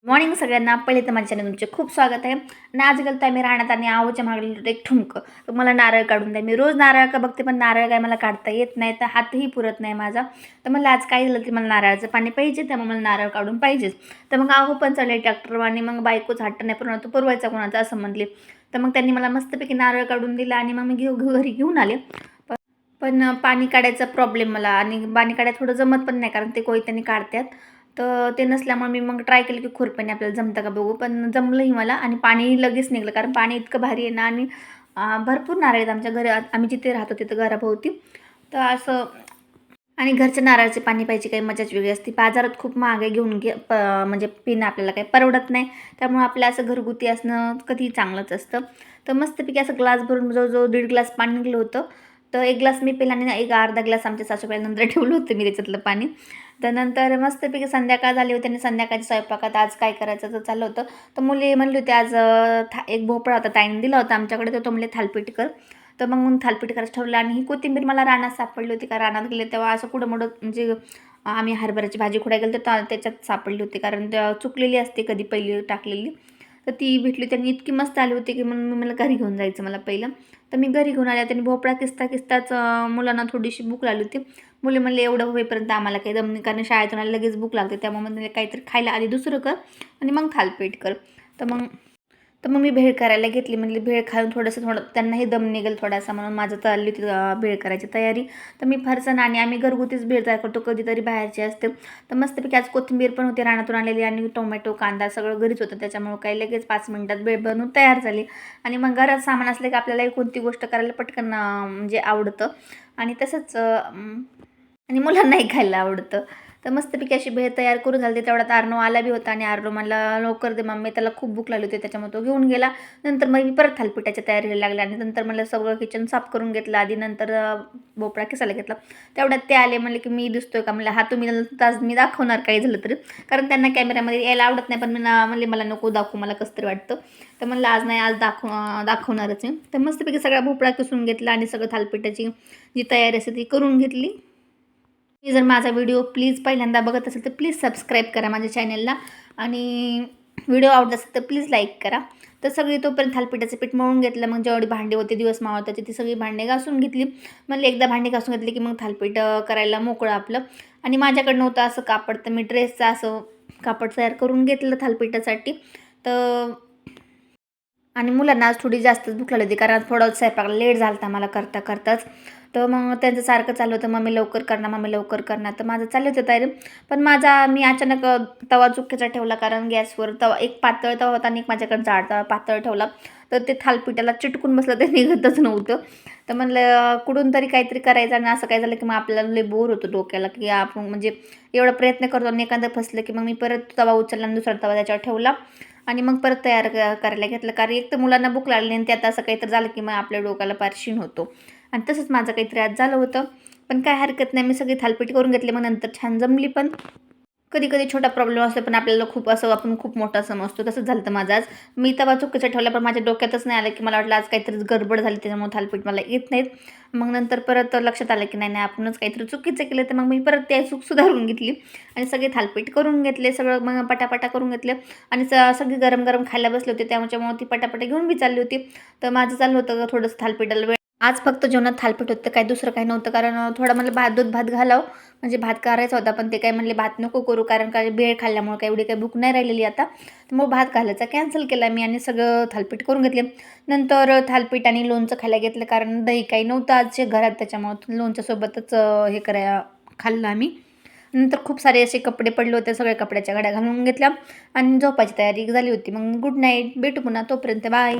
Morning सगळ्यांना. पहिले तर माझ्या चॅनल तुमचे खूप स्वागत आहे. आणि आज गेलो तर आम्ही राहण्यात आणि आहोच्या मागले एक ठुमकं तर मला नारळ काढून द्या. मी रोज नारळ का बघते पण नारळ काय मला काढता येत नाही, तर हातही पुरत नाही माझा. तर मला आज काय झालं की मला नारळाचं पाणी पाहिजे, त्यामुळे मला नारळ काढून पाहिजेच. तर मग आहो पण चालले ट्रॅक्टर आणि मग बायकोच हट्ट नाही पण पुरवायचा कोणाचा असं म्हणले. तर मग त्यांनी मला मस्तपैकी नारळ काढून दिला आणि मग मी घरी घेऊन आले. पण पाणी काढायचा प्रॉब्लेम मला, आणि पाणी काढायला थोडं जमत पण नाही कारण ते कोयत्याने काढतात. तर ते नसल्यामुळे मी मग ट्राय केलं की खुरप्याने आपल्याला जमतं का बघू, पण जमलंही मला आणि पाणी लगेच निघलं कारण पाणी इतकं भारी आहे ना. आणि भरपूर नारळ आहेत आमच्या घरी, आम्ही जिथे राहतो तिथं घराभोवती. तर असं, आणि घरच्या नारळाचे पाणी प्यायची काही मजाच वेगळी असते. बाजारात खूप महाग घेऊन म्हणजे पिणं आपल्याला काही परवडत नाही. त्यामुळे आपलं असं घरगुती असणं कधीही चांगलंच असतं. तर मस्तपैकी असं ग्लास भरून जवळजवळ 1.5 ग्लास पाणी निघलं होतं. तर 1 ग्लास मी पिला आणि एक अर्धा ग्लास आमच्या सासूबाई नंतर ठेवलं होतं मी त्याच्यातलं पाणी. तर नंतर मस्तपैकी संध्याकाळ झाली होती आणि संध्याकाळच्या स्वयंपाकात आज काय करायचं तर चाललं होतं. तर मुली म्हणली होती आज एक भोपळा होता ताईने दिला होता आमच्याकडे, तर तो म्हणले थालपीठ कर. तर मग थालपीठ करायचं ठरवलं. आणि ही कोथिंबीर मला रानात सापडली होती, का रानात गेले तेव्हा असं कुठं मोठं म्हणजे आम्ही हरभऱ्याची भाजी खुडायला गेलो तर त्याच्यात सापडली होती, कारण त्या चुकलेली असते कधी पहिली टाकलेली. तर ती भेटली, त्यांनी इतकी मस्त आली होती की मग मला घरी घेऊन जायचं मला पहिलं. तर मी घरी घेऊन आल्या. त्यांनी भोपळा किसता किसताच मुलांना थोडीशी भूक लागली होती. मुली म्हणले एवढं होईपर्यंत आम्हाला काही दम नाही, कारण शाळेतून आल्या लगेच भूक लागते. त्यामुळे म्हणजे काहीतरी खायला आधी दुसरं कर आणि मग थालपीठ कर. तर मग तर मग मी भेळ करायला घेतली. म्हणजे भेळ खाऊन थोडं त्यांनाही दम निघेल थोडासा, म्हणून माझं चालली होती भेळ करायची तयारी. तर मी फरसाण आणि आम्ही घरगुतीच भेळ तयार करतो, कधीतरी बाहेरची असते. तर मस्तपैकी आज कोथिंबीर पण होती रानातून आणलेली, आणि टोमॅटो कांदा सगळं घरीच होतं, त्याच्यामुळं काही लगेच 5 मिनिटात भेळ बनवून तयार झाली. आणि मग घरात सामान असलं की आपल्यालाही कोणती गोष्ट करायला पटकन म्हणजे आवडतं. आणि तसंच आणि मुलांनाही खायला आवडतं. तर मस्तपैकी अशी भेळ तयार करून झाली. तेवढ्यात आर्नो आला बी होता, आणि आर्नो मला लवकर दे मम्मी, त्याला खूप भूक लागली होती, त्याच्यामुळे तो घेऊन गेला. नंतर मग मी परत थालपिठाच्या तयारीला लागले, आणि नंतर मला सगळं किचन साफ करून घेतलं आधी, नंतर भोपळा किसायला घेतला. तेवढ्यात ते आले, म्हणले की मी दिसतोय का, म्हणलं हा तुम्ही तास मी दाखवणार काही झालं तरी, कारण त्यांना कॅमेऱ्यामध्ये यायला आवडत नाही. पण मी म्हणले मला नको दाखवू, मला कसं तरी वाटतं. तर म्हणलं आज नाही, आज दाखवणारच आहे. तर मस्तपैकी सगळा भोपळा किसून घेतला आणि सगळं थालपिठाची जी तयारी असते ती करून घेतली. जर माझा व्हिडिओ प्लीज पहिल्यांदा बघत असेल तर प्लीज सबस्क्राईब करा माझ्या चॅनलला, आणि व्हिडिओ आवडत असेल तर प्लीज लाईक करा. तर सगळी तोपर्यंत थालपिठाचं पीठ मळून घेतलं. मग जेवढी भांडी होते दिवस मावळताची ती सगळी भांडी घासून घेतली. म्हणलं एकदा भांडी घासून घेतली की मग थालपीठ करायला मोकळं आपलं. आणि माझ्याकडं नव्हतं असं कापड, तर मी ड्रेसचं असं कापड तयार करून घेतलं थालपिठासाठी. तर आणि मुलांना आज थोडी जास्तच भूक लागली होती, कारण थोडं स्वयंपाकाला लेट झाला होता मला करता करताच. तर मग त्यांचं सारखं चालू होतं, मम्मी लवकर करणार, मम्मी लवकर करणार. तर माझं चाललं होतं तयारी. पण मी अचानक तवा चुकीचा ठेवला, कारण गॅसवर तवा एक पातळ तवा होता आणि एक माझ्याकडे जाड तवा पातळ ठेवला. तर ते थालपिठाला चिटकून बसलं, ते निघतच नव्हतं. तर म्हणलं कुठून तरी काहीतरी करायचं, आणि असं काय झालं की मग आपल्याला लय बोर होतो डोक्याला, की आपण म्हणजे एवढा प्रयत्न करतो आणि एखादं फसलं की मग मी परत तवा उचलला आणि दुसरा तवा त्याच्यावर ठेवला. आणि मग परत तयार करायला घेतलं, कारण एक तर मुलांना भूक लागली आणि त्यात असं काहीतरी झालं की मग आपल्या डोक्याला फार शीण होतो. आणि तसंच माझं काहीतरी आज झालं होतं. पण काय हरकत नाही, मी सगळी थालपीठ करून घेतली. मग नंतर छान जमली पण. कधी कधी छोटा प्रॉब्लेम असतो पण आपल्याला खूप असं आपण खूप मोठा समजतो. तसंच झालं तर माझं आज. मी तवा चुकीचा ठेवला, पण माझ्या डोक्यातच नाही आलं, की मला वाटलं आज काहीतरी गडबड झाली त्याच्यामुळे थालपीठ मला येत नाहीत. मग नंतर परत लक्षात आलं की नाही नाही आपणच काहीतरी चुकीचं केलं. तर मग मी परत त्या चूक सुधारून घेतली आणि सगळे थालपीठ करून घेतले. सगळं मग पटापटा करून घेतले. आणि सगळी गरम गरम खायला बसले होते, त्यामुळे ती पटापटा घेऊन बी चालली होती. तर माझं चाललं होतं थोडंसं थालपीठाला आज फक्त जेवणात थालपीठ होतं, काही दुसरं काही नव्हतं. कारण थोडा मला दूध भात घालावं, म्हणजे भात करायचा होता. पण ते काय म्हणले भात नको करू, कारण काय भेळ खाल्ल्यामुळे काय एवढी काही भूक नाही राहिलेली आता. तर मग भात घालायचा कॅन्सल केला मी, आणि सगळं थालपीठ करून घेतले. नंतर थालपीठ आणि लोणचं खायला घेतलं, कारण दही काही नव्हतं आजचे घरात, त्याच्यामुळं लोणच्यासोबतच हे करायला खाल्लं आम्ही. नंतर खूप सारे असे कपडे पडले होते, सगळ्या कपड्याच्या घड्या घालून घेतल्या आणि झोपायची तयारी झाली होती. मग गुड नाईट, भेटू पुन्हा, तोपर्यंत बाय.